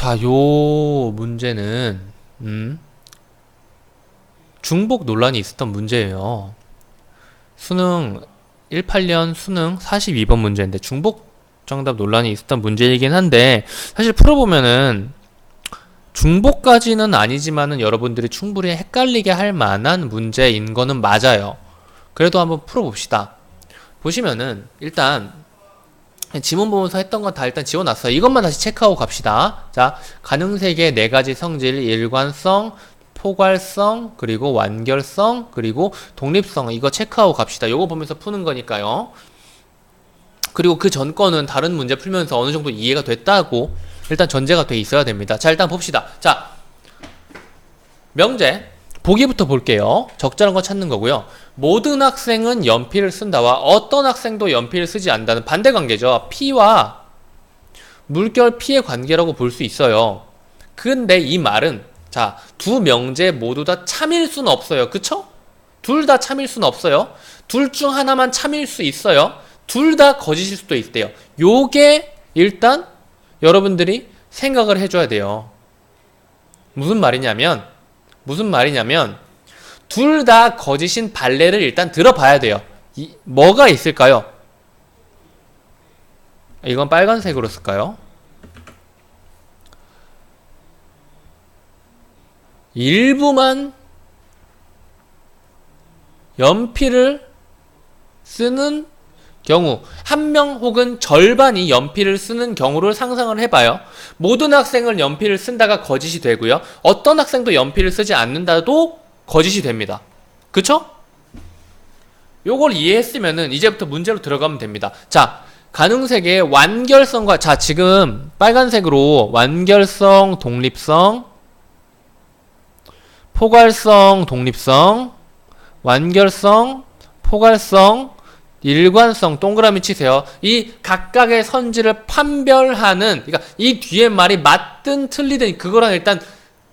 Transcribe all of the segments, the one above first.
자, 요 문제는 중복 논란이 있었던 문제예요. 수능 18년 수능 42번 문제인데 중복 정답 논란이 있었던 문제이긴 한데, 사실 풀어보면은 중복까지는 아니지만은 여러분들이 충분히 헷갈리게 할 만한 문제인 거는 맞아요. 그래도 한번 풀어봅시다. 보시면은 일단 지문 보면서 했던 건 다 일단 지워놨어요. 이것만 다시 체크하고 갑시다. 자, 가능세계 4가지 성질: 일관성, 포괄성, 그리고 완결성, 그리고 독립성. 이거 체크하고 갑시다. 요거 보면서 푸는 거니까요. 그리고 그 전 거는 다른 문제 풀면서 어느 정도 이해가 됐다고 일단 전제가 돼 있어야 됩니다. 자, 일단 봅시다. 자, 명제 보기부터 볼게요. 적절한 거 찾는 거고요. 모든 학생은 연필을 쓴다와 어떤 학생도 연필을 쓰지 않는다는 반대관계죠. P와 물결 P의 관계라고 볼 수 있어요. 근데 이 말은, 자, 두 명제 모두 다 참일 수는 없어요. 그쵸? 둘 다 참일 수는 없어요. 둘 중 하나만 참일 수 있어요. 둘 다 거짓일 수도 있대요. 요게 일단 여러분들이 생각을 해줘야 돼요. 무슨 말이냐면 둘 다 거짓인 발레를 일단 들어봐야 돼요. 뭐가 있을까요? 이건 빨간색으로 쓸까요? 일부만 연필을 쓰는 경우, 한 명 혹은 절반이 연필을 쓰는 경우를 상상을 해봐요. 모든 학생은 연필을 쓴다가 거짓이 되고요. 어떤 학생도 연필을 쓰지 않는다도 거짓이 됩니다. 그쵸? 요걸 이해했으면은 이제부터 문제로 들어가면 됩니다. 자, 가능세계의 완결성과, 자, 지금 빨간색으로 완결성, 독립성, 포괄성, 독립성, 완결성, 포괄성, 일관성, 동그라미 치세요. 이 각각의 선지를 판별하는, 그러니까 이 뒤에 말이 맞든 틀리든 그거랑 일단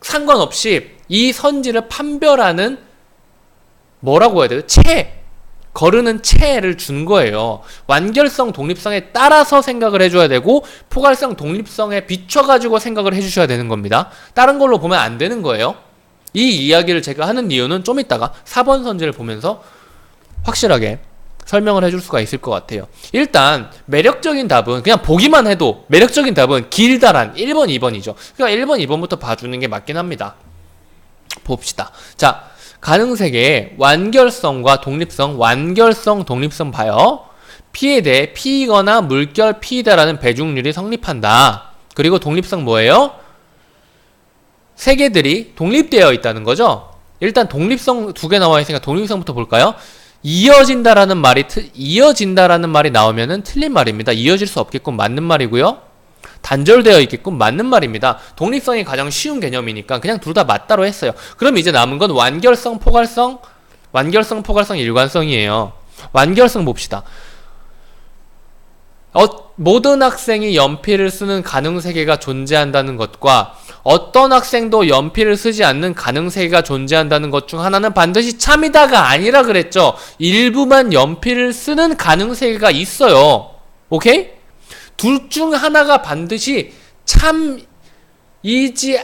상관없이 이 선지를 판별하는, 뭐라고 해야 돼요? 거르는 체를 준 거예요. 완결성, 독립성에 따라서 생각을 해줘야 되고, 포괄성, 독립성에 비춰가지고 생각을 해주셔야 되는 겁니다. 다른 걸로 보면 안 되는 거예요. 이 이야기를 제가 하는 이유는 좀 이따가 4번 선지를 보면서 확실하게 설명을 해줄 수가 있을 것 같아요. 일단 매력적인 답은, 그냥 보기만 해도 매력적인 답은 길다란 1번, 2번이죠. 그러니까 1번, 2번부터 봐주는 게 맞긴 합니다. 봅시다. 자, 가능세계의 완결성과 독립성, 완결성, 독립성 봐요. P에 대해 P이거나 물결 P이다라는 배중률이 성립한다. 그리고 독립성 뭐예요? 세계들이 독립되어 있다는 거죠. 일단 독립성 2개 나와 있으니까 독립성부터 볼까요? 이어진다라는 말이 나오면은 틀린 말입니다. 이어질 수 없게끔 맞는 말이고요. 단절되어 있게끔 맞는 말입니다. 독립성이 가장 쉬운 개념이니까 그냥 둘 다 맞다로 했어요. 그럼 이제 남은 건 완결성, 포괄성, 일관성이에요. 완결성 봅시다. 모든 학생이 연필을 쓰는 가능세계가 존재한다는 것과 어떤 학생도 연필을 쓰지 않는 가능세계가 존재한다는 것 중 하나는 반드시 참이다가 아니라 그랬죠. 일부만 연필을 쓰는 가능세계가 있어요. 오케이? 둘 중 하나가 반드시 참이지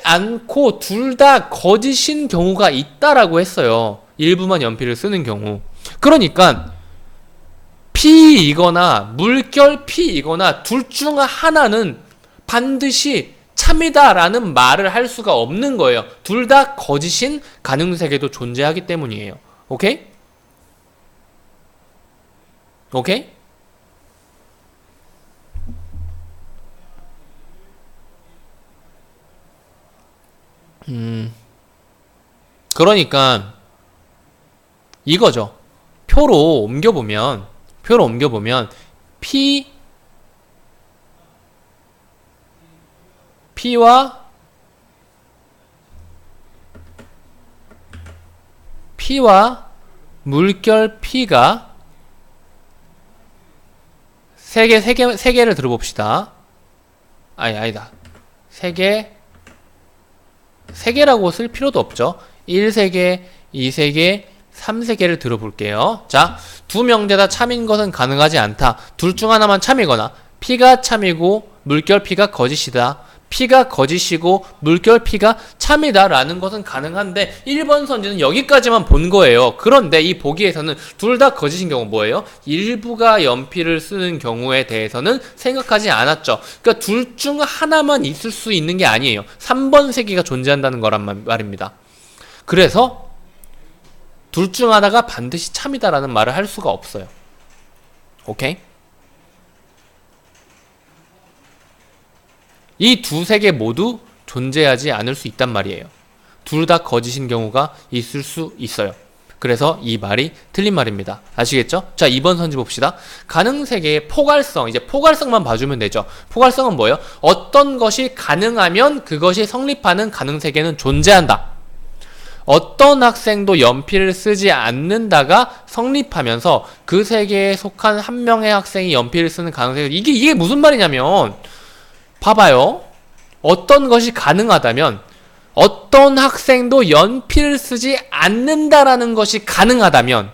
않고 둘 다 거짓인 경우가 있다라고 했어요. 일부만 연필을 쓰는 경우. 그러니까 P이거나 물결 P이거나 둘 중 하나는 반드시 참이다라는 말을 할 수가 없는 거예요. 둘 다 거짓인 가능세계도 존재하기 때문이에요. 오케이? 오케이? 그러니까 이거죠. 표로 옮겨보면 P와 물결 P가 세 개를 들어봅시다. 아니다. 세 개라고 쓸 필요도 없죠. 1세계, 2세계, 3세계를 들어볼게요. 자, 두 명제 다 참인 것은 가능하지 않다. 둘 중 하나만 참이거나 P가 참이고 물결 P가 거짓이다. P가 거짓이고 물결 P가 참이다라는 것은 가능한데 1번 선지는 여기까지만 본 거예요. 그런데 이 보기에서는 둘 다 거짓인 경우 뭐예요? 일부가 연필을 쓰는 경우에 대해서는 생각하지 않았죠. 그러니까 둘 중 하나만 있을 수 있는 게 아니에요. 3번 세기가 존재한다는 거란 말입니다. 그래서 둘 중 하나가 반드시 참이다라는 말을 할 수가 없어요. 오케이? 이 두 세계 모두 존재하지 않을 수 있단 말이에요. 둘 다 거짓인 경우가 있을 수 있어요. 그래서 이 말이 틀린 말입니다. 아시겠죠? 자, 2번 선지 봅시다. 가능세계의 포괄성, 이제 포괄성만 봐주면 되죠. 포괄성은 뭐예요? 어떤 것이 가능하면 그것이 성립하는 가능세계는 존재한다. 어떤 학생도 연필을 쓰지 않는다가 성립하면서 그 세계에 속한 한 명의 학생이 연필을 쓰는 가능세계, 이게 무슨 말이냐면, 봐봐요. 어떤 것이 가능하다면 어떤 학생도 연필을 쓰지 않는다라는 것이 가능하다면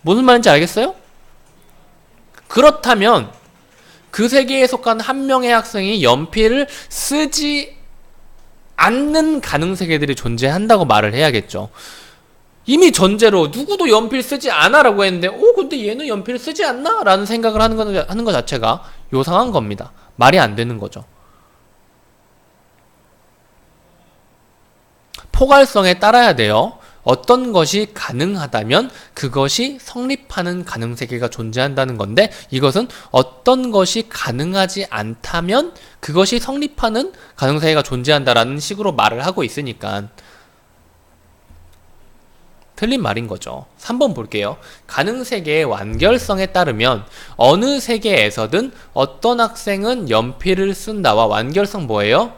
무슨 말인지 알겠어요? 그렇다면 그 세계에 속한 한 명의 학생이 연필을 쓰지 않는 가능세계들이 존재한다고 말을 해야겠죠. 이미 전제로 누구도 연필 쓰지 않아 라고 했는데 근데 얘는 연필을 쓰지 않나? 라는 생각을 하는 것 자체가 요상한 겁니다. 말이 안 되는 거죠. 포괄성에 따라야 돼요. 어떤 것이 가능하다면 그것이 성립하는 가능세계가 존재한다는 건데, 이것은 어떤 것이 가능하지 않다면 그것이 성립하는 가능세계가 존재한다라는 식으로 말을 하고 있으니까 틀린 말인 거죠. 3번 볼게요. 가능세계의 완결성에 따르면 어느 세계에서든 어떤 학생은 연필을 쓴다와 완결성 뭐예요?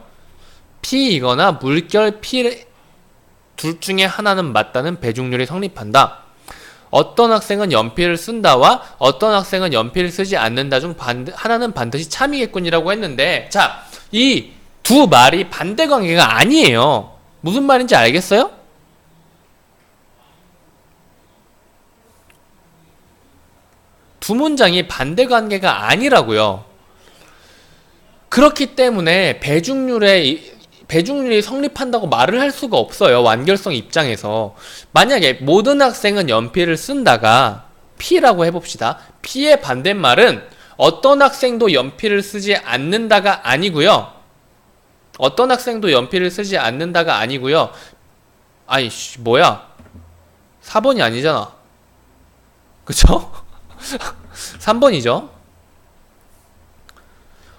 P이거나 물결 P 둘 중에 하나는 맞다는 배중률이 성립한다. 어떤 학생은 연필을 쓴다와 어떤 학생은 연필을 쓰지 않는다 중 하나는 반드시 참이겠군이라고 했는데, 자, 이 두 말이 반대 관계가 아니에요. 무슨 말인지 알겠어요? 두 문장이 반대 관계가 아니라고요. 그렇기 때문에 배중률이 성립한다고 말을 할 수가 없어요. 완결성 입장에서. 만약에 모든 학생은 연필을 쓴다가 P라고 해봅시다. P의 반대말은 어떤 학생도 연필을 쓰지 않는다가 아니고요. 어떤 학생도 연필을 쓰지 않는다가 아니고요. 아이씨, 뭐야? 4번이 아니잖아. 그쵸? 3번이죠.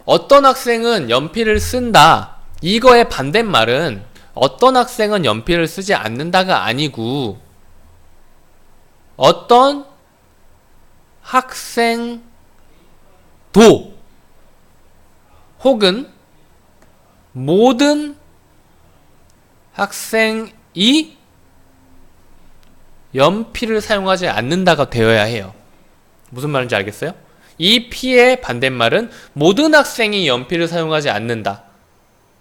어떤 학생은 연필을 쓴다. 이거의 반대말은 어떤 학생은 연필을 쓰지 않는다가 아니고 어떤 학생도 혹은 모든 학생이 연필을 사용하지 않는다가 되어야 해요. 무슨 말인지 알겠어요? 이 P의 반대말은 모든 학생이 연필을 사용하지 않는다.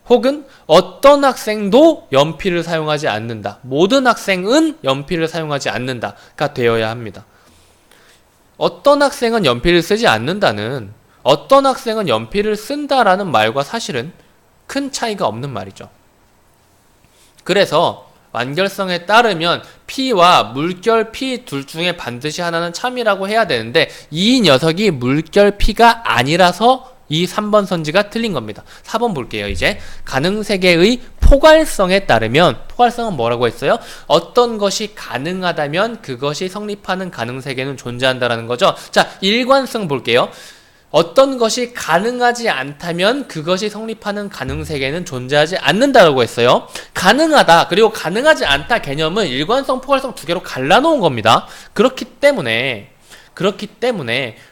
혹은 어떤 학생도 연필을 사용하지 않는다. 모든 학생은 연필을 사용하지 않는다가 되어야 합니다. 어떤 학생은 연필을 쓰지 않는다는 어떤 학생은 연필을 쓴다라는 말과 사실은 큰 차이가 없는 말이죠. 그래서 완결성에 따르면 P와 물결 P 둘 중에 반드시 하나는 참이라고 해야 되는데 이 녀석이 물결 P가 아니라서 이 3번 선지가 틀린 겁니다. 4번 볼게요. 이제 가능세계의 포괄성에 따르면, 포괄성은 뭐라고 했어요? 어떤 것이 가능하다면 그것이 성립하는 가능세계는 존재한다라는 거죠. 자, 일관성 볼게요. 어떤 것이 가능하지 않다면 그것이 성립하는 가능세계는 존재하지 않는다라고 했어요. 가능하다 그리고 가능하지 않다 개념은 일관성, 포괄성 두 개로 갈라놓은 겁니다. 그렇기 때문에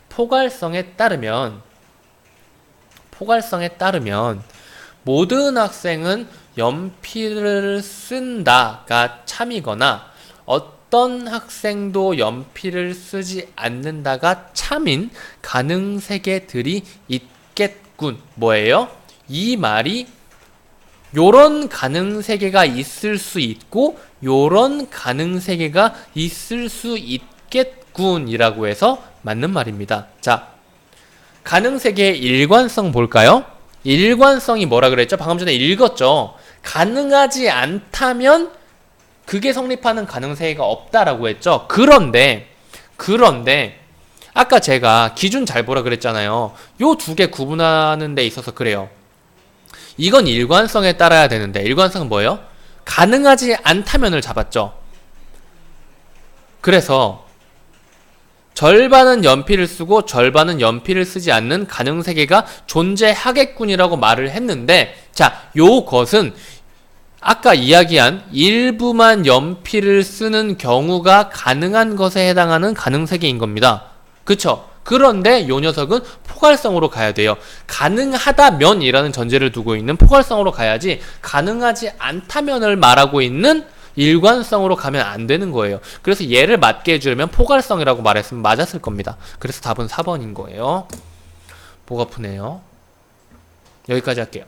포괄성에 따르면 모든 학생은 연필을 쓴다가 참이거나 어떤 학생도 연필을 쓰지 않는다가 참인 가능세계들이 있겠군. 뭐예요? 이 말이 요런 가능세계가 있을 수 있고 요런 가능세계가 있을 수 있겠군 이라고 해서 맞는 말입니다. 자, 가능세계의 일관성 볼까요? 일관성이 뭐라 그랬죠? 방금 전에 읽었죠? 가능하지 않다면 그게 성립하는 가능성이 없다라고 했죠? 그런데 아까 제가 기준 잘 보라 그랬잖아요. 요 두 개 구분하는 데 있어서 그래요. 이건 일관성에 따라야 되는데 일관성은 뭐예요? 가능하지 않다면을 잡았죠. 그래서 절반은 연필을 쓰고 절반은 연필을 쓰지 않는 가능세계가 존재하겠군이라고 말을 했는데, 자, 요것은 아까 이야기한 일부만 연필을 쓰는 경우가 가능한 것에 해당하는 가능세계인 겁니다. 그쵸? 그런데 요 녀석은 포괄성으로 가야 돼요. 가능하다면이라는 전제를 두고 있는 포괄성으로 가야지 가능하지 않다면을 말하고 있는 일관성으로 가면 안 되는 거예요. 그래서 얘를 맞게 해주려면 포괄성이라고 말했으면 맞았을 겁니다. 그래서 답은 4번인 거예요. 목 아프네요. 여기까지 할게요.